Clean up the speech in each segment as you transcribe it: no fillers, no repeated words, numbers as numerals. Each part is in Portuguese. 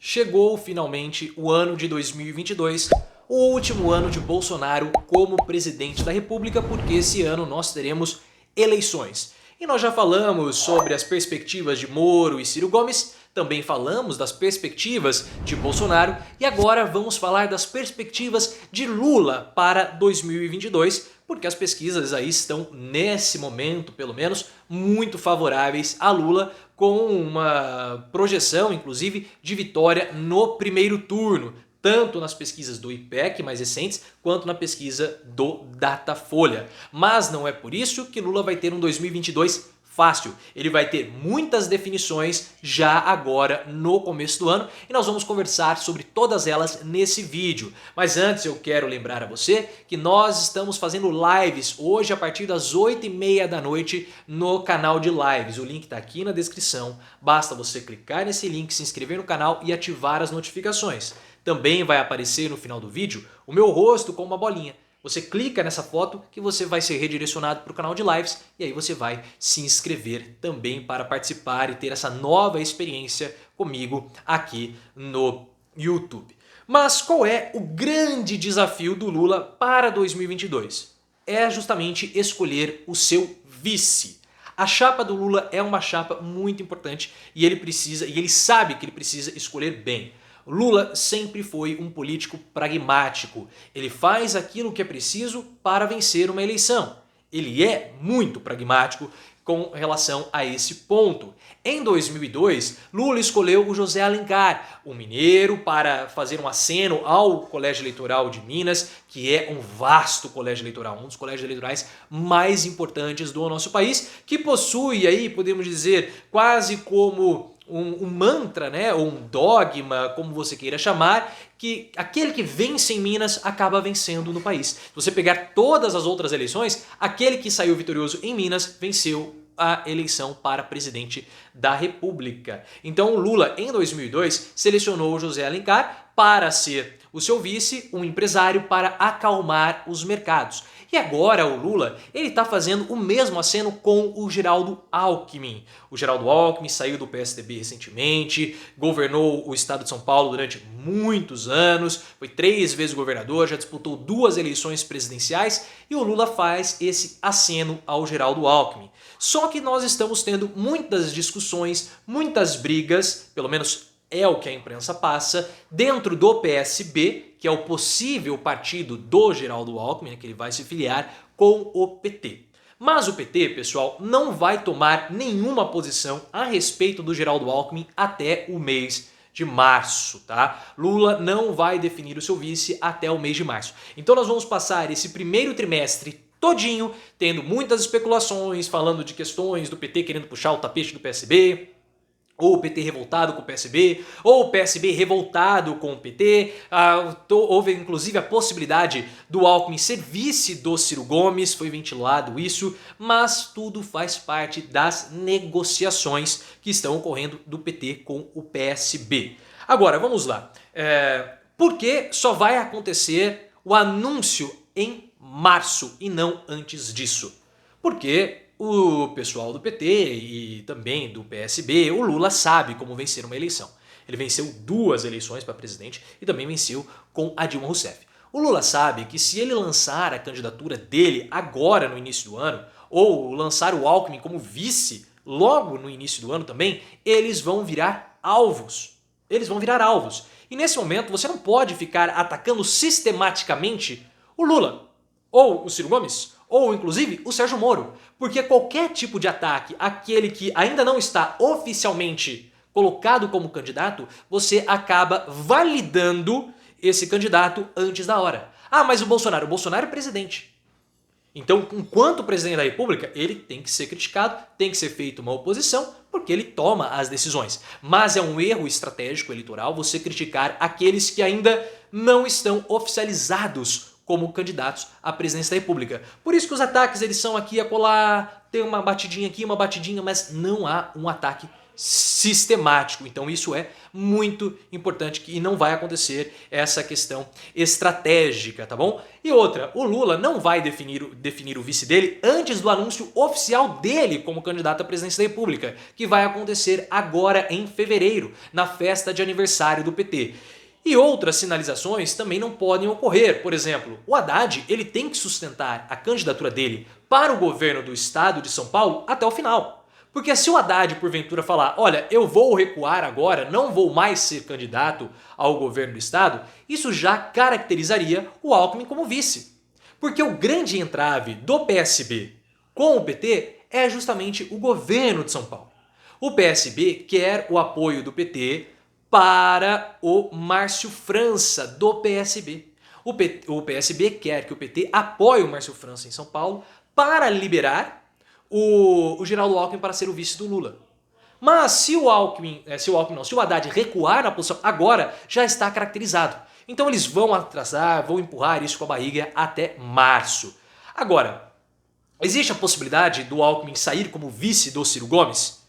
Chegou finalmente o ano de 2022, o último ano de Bolsonaro como presidente da República, porque esse ano nós teremos eleições. E nós já falamos sobre as perspectivas de Moro e Ciro Gomes, também falamos das perspectivas de Bolsonaro e agora vamos falar das perspectivas de Lula para 2022, porque as pesquisas aí estão nesse momento, pelo menos, muito favoráveis a Lula, com uma projeção, inclusive, de vitória no primeiro turno, tanto nas pesquisas do IPEC mais recentes, quanto na pesquisa do Datafolha. Mas não é por isso que Lula vai ter um 2022 fácil. Ele vai ter muitas definições já agora no começo do ano e nós vamos conversar sobre todas elas nesse vídeo. Mas antes eu quero lembrar a você que nós estamos fazendo lives hoje a partir das 8h30 da noite no canal de lives. O link está aqui na descrição. Basta você clicar nesse link, se inscrever no canal e ativar as notificações. Também vai aparecer no final do vídeo o meu rosto com uma bolinha. Você clica nessa foto que você vai ser redirecionado para o canal de lives e aí você vai se inscrever também para participar e ter essa nova experiência comigo aqui no YouTube. Mas qual é o grande desafio do Lula para 2022? É justamente escolher o seu vice. A chapa do Lula é uma chapa muito importante e ele sabe que ele precisa escolher bem. Lula sempre foi um político pragmático. Ele faz aquilo que é preciso para vencer uma eleição. Ele é muito pragmático com relação a esse ponto. Em 2002, Lula escolheu o José Alencar, um mineiro, para fazer um aceno ao Colégio Eleitoral de Minas, que é um vasto colégio eleitoral, um dos colégios eleitorais mais importantes do nosso país, que possui aí, podemos dizer, quase como um mantra, né, ou um dogma, como você queira chamar, que aquele que vence em Minas acaba vencendo no país. Se você pegar todas as outras eleições, aquele que saiu vitorioso em Minas venceu a eleição para presidente da República. Então o Lula, em 2002, selecionou José Alencar para ser o seu vice, um empresário para acalmar os mercados. E agora o Lula, ele está fazendo o mesmo aceno com o Geraldo Alckmin. O Geraldo Alckmin saiu do PSDB recentemente, governou o estado de São Paulo durante muitos anos, foi 3 vezes governador, já disputou 2 eleições presidenciais e o Lula faz esse aceno ao Geraldo Alckmin. Só que nós estamos tendo muitas discussões, muitas brigas, pelo menos é o que a imprensa passa, dentro do PSB, que é o possível partido do Geraldo Alckmin, que ele vai se filiar com o PT. Mas o PT, pessoal, não vai tomar nenhuma posição a respeito do Geraldo Alckmin até o mês de março, tá? Lula não vai definir o seu vice até o mês de março. Então nós vamos passar esse primeiro trimestre todinho tendo muitas especulações, falando de questões do PT querendo puxar o tapete do PSB, ou o PT revoltado com o PSB, ou o PSB revoltado com o PT. Houve inclusive a possibilidade do Alckmin ser vice do Ciro Gomes, foi ventilado isso, mas tudo faz parte das negociações que estão ocorrendo do PT com o PSB. Agora, vamos lá. Por que só vai acontecer o anúncio em março e não antes disso? Porque o pessoal do PT e também do PSB, o Lula sabe como vencer uma eleição. Ele venceu 2 eleições para presidente e também venceu com a Dilma Rousseff. O Lula sabe que se ele lançar a candidatura dele agora no início do ano, ou lançar o Alckmin como vice logo no início do ano também, eles vão virar alvos. Eles vão virar alvos. E nesse momento você não pode ficar atacando sistematicamente o Lula, ou o Ciro Gomes, ou inclusive o Sérgio Moro, porque qualquer tipo de ataque, aquele que ainda não está oficialmente colocado como candidato, você acaba validando esse candidato antes da hora. Ah, mas o Bolsonaro é presidente. Então, enquanto presidente da República, ele tem que ser criticado, tem que ser feita uma oposição, porque ele toma as decisões. Mas é um erro estratégico eleitoral você criticar aqueles que ainda não estão oficializados como candidatos à presidência da República. Por isso que os ataques eles são aqui e acolá, tem uma batidinha aqui, uma batidinha, mas não há um ataque sistemático. Então isso é muito importante e não vai acontecer essa questão estratégica, tá bom? E outra, o Lula não vai definir o vice dele antes do anúncio oficial dele como candidato à presidência da República, que vai acontecer agora em fevereiro, na festa de aniversário do PT. E outras sinalizações também não podem ocorrer. Por exemplo, o Haddad ele tem que sustentar a candidatura dele para o governo do estado de São Paulo até o final. Porque se o Haddad porventura falar, olha, eu vou recuar agora, não vou mais ser candidato ao governo do estado, isso já caracterizaria o Alckmin como vice. Porque o grande entrave do PSB com o PT é justamente o governo de São Paulo. O PSB quer o apoio do PT para o Márcio França, do PSB. O PSB quer que o PT apoie o Márcio França em São Paulo para liberar o Geraldo Alckmin para ser o vice do Lula. Mas se o Haddad recuar na posição agora, já está caracterizado. Então eles vão atrasar, vão empurrar isso com a barriga até março. Agora, existe a possibilidade do Alckmin sair como vice do Ciro Gomes?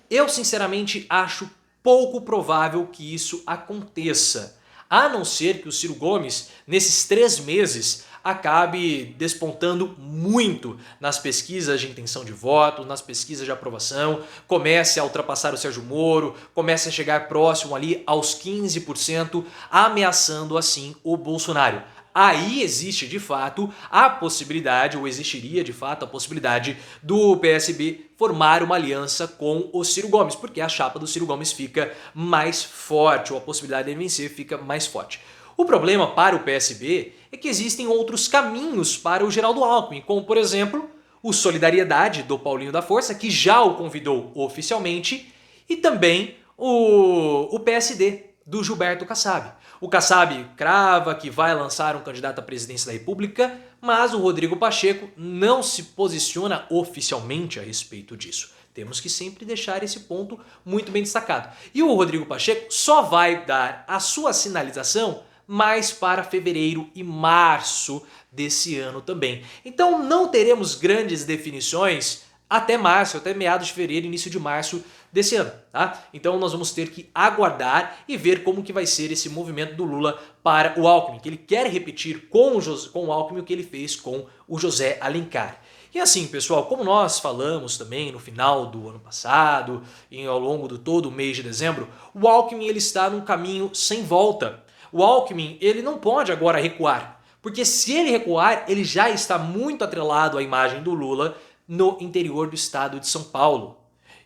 Eu sinceramente acho pouco provável que isso aconteça. A não ser que o Ciro Gomes, nesses 3 meses, acabe despontando muito nas pesquisas de intenção de voto, nas pesquisas de aprovação, comece a ultrapassar o Sérgio Moro, comece a chegar próximo ali aos 15%, ameaçando assim o Bolsonaro. Aí existe de fato a possibilidade, ou existiria de fato a possibilidade do PSB formar uma aliança com o Ciro Gomes, porque a chapa do Ciro Gomes fica mais forte, ou a possibilidade de ele vencer fica mais forte. O problema para o PSB é que existem outros caminhos para o Geraldo Alckmin, como por exemplo o Solidariedade do Paulinho da Força, que já o convidou oficialmente, e também o PSD do Gilberto Kassab. O Kassab crava que vai lançar um candidato à presidência da República, mas o Rodrigo Pacheco não se posiciona oficialmente a respeito disso. Temos que sempre deixar esse ponto muito bem destacado. E o Rodrigo Pacheco só vai dar a sua sinalização mais para fevereiro e março desse ano também. Então não teremos grandes definições até março, até meados de fevereiro, início de março desse ano, tá? Então nós vamos ter que aguardar e ver como que vai ser esse movimento do Lula para o Alckmin, que ele quer repetir com o Alckmin o que ele fez com o José Alencar. E assim, pessoal, como nós falamos também no final do ano passado e ao longo de todo o mês de dezembro, o Alckmin ele está num caminho sem volta. O Alckmin ele não pode agora recuar, porque se ele recuar, ele já está muito atrelado à imagem do Lula no interior do estado de São Paulo.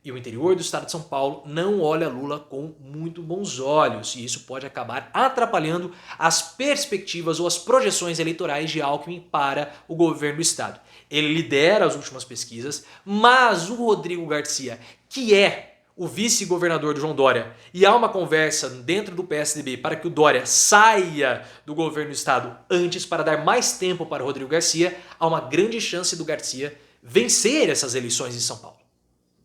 E o interior do estado de São Paulo não olha Lula com muito bons olhos, e isso pode acabar atrapalhando as perspectivas ou as projeções eleitorais de Alckmin para o governo do estado. Ele lidera as últimas pesquisas, mas o Rodrigo Garcia, que é o vice-governador do João Dória, e há uma conversa dentro do PSDB para que o Dória saia do governo do estado antes para dar mais tempo para o Rodrigo Garcia, há uma grande chance do Garcia vencer essas eleições em São Paulo.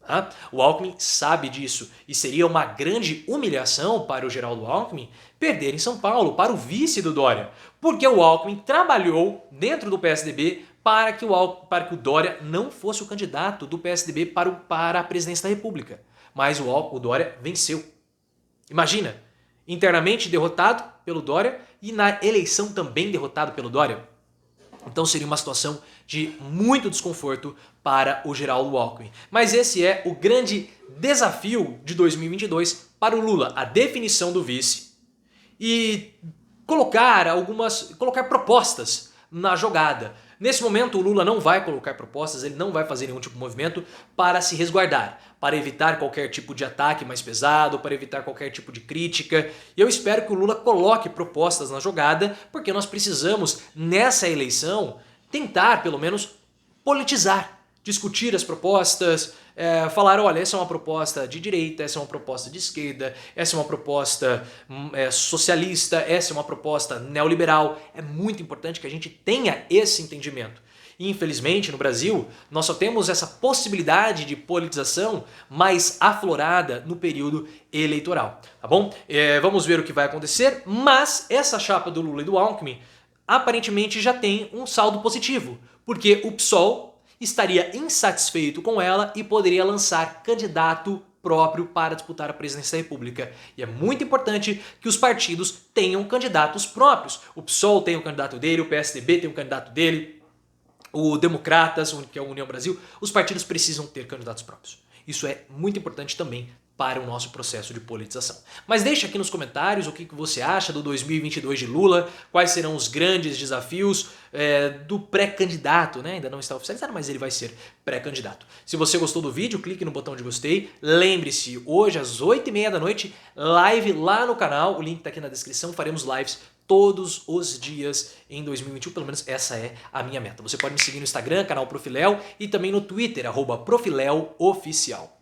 Tá? O Alckmin sabe disso e seria uma grande humilhação para o Geraldo Alckmin perder em São Paulo para o vice do Dória, porque o Alckmin trabalhou dentro do PSDB para que o Dória não fosse o candidato do PSDB para a presidência da República. Mas o Dória venceu. Imagina, internamente derrotado pelo Dória e na eleição também derrotado pelo Dória. Então seria uma situação de muito desconforto para o Geraldo Alckmin. Mas esse é o grande desafio de 2022 para o Lula, a definição do vice e colocar propostas na jogada. Nesse momento o Lula não vai colocar propostas, ele não vai fazer nenhum tipo de movimento para se resguardar, para evitar qualquer tipo de ataque mais pesado, para evitar qualquer tipo de crítica. E eu espero que o Lula coloque propostas na jogada, porque nós precisamos, nessa eleição, tentar pelo menos politizar, discutir as propostas, falar, olha, essa é uma proposta de direita, essa é uma proposta de esquerda, essa é uma proposta socialista, essa é uma proposta neoliberal. É muito importante que a gente tenha esse entendimento. E, infelizmente, no Brasil, nós só temos essa possibilidade de politização mais aflorada no período eleitoral, tá bom? Vamos ver o que vai acontecer, mas essa chapa do Lula e do Alckmin aparentemente já tem um saldo positivo, porque o PSOL estaria insatisfeito com ela e poderia lançar candidato próprio para disputar a presidência da República. E é muito importante que os partidos tenham candidatos próprios. O PSOL tem um candidato dele, o PSDB tem um candidato dele, o Democratas, que é a União Brasil, os partidos precisam ter candidatos próprios. Isso é muito importante também para o nosso processo de politização. Mas deixa aqui nos comentários o que você acha do 2022 de Lula, quais serão os grandes desafios do pré-candidato, né? Ainda não está oficializado, mas ele vai ser pré-candidato. Se você gostou do vídeo, clique no botão de gostei. Lembre-se, hoje às 8h30 da noite, live lá no canal, o link está aqui na descrição, faremos lives todos os dias em 2021, pelo menos essa é a minha meta. Você pode me seguir no Instagram, canal Profiléu, e também no Twitter, @profileoficial.